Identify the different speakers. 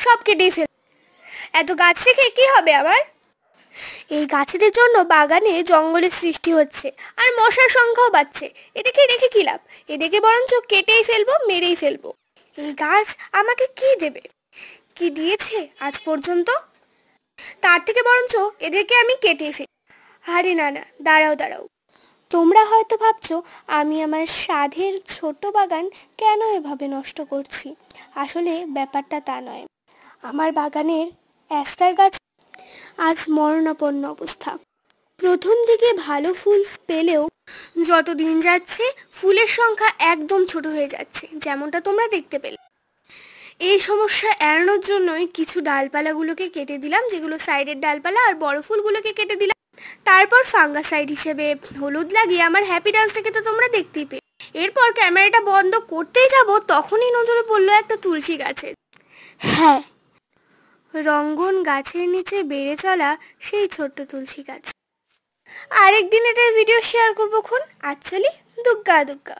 Speaker 1: সব কেটেই ফেল। এত গাছ রেখে কি হবে আমার? এই গাছেদের জন্য বাগানে জঙ্গলের সৃষ্টি হচ্ছে, আর মশার সংখ্যাও বাড়ছে। এদিকে রেখে কি লাভ? এদিকে বরঞ্চ কেটেই ফেলবো, মেরেই ফেলবো। এই গাছ আমাকে কি দেবে? কি দিয়েছে আজ পর্যন্ত? তার থেকে বরঞ্চ এদেরকে আমি কেটেই ফেলি। আরে না না, দাঁড়াও দাঁড়াও। তোমরা হয়তো ভাবছো আমি আমার সাধের ছোট বাগান কেন এভাবে নষ্ট করছি। আসলে ব্যাপারটা তা নয়। আমার বাগানের অ্যাস্টার গাছ আজ মরণাপন্ন অবস্থা। প্রথম দিকে ভালো ফুল পেলেও যত দিন যাচ্ছে ফুলের সংখ্যা একদম ছোট হয়ে যাচ্ছে, যেমনটা তোমরা দেখতে পেলে। এই সমস্যা এড়ানোর জন্যই কিছু ডালপালাগুলোকে কেটে দিলাম, যেগুলো সাইডের ডালপালা, আর বড় ফুলগুলোকে কেটে দিলাম। তারপর ফাঙ্গাসাইড হিসেবে হলুদ লাগিয়ে আমার হ্যাপি ডান্সটাকে তো তোমরা দেখতেই পেলে। এরপর ক্যামেরাটা বন্ধ করতেই যাব, তখনই নজরে পড়লো একটা তুলসী গাছের। হ্যাঁ, রঙ্গন গাছের নিচে বেড়ে চলা সেই ছোট্ট তুলসী গাছ। আরেকদিন এটার ভিডিও শেয়ার করবো খন। আজ চলি, দুগ্গা দুগ্গা।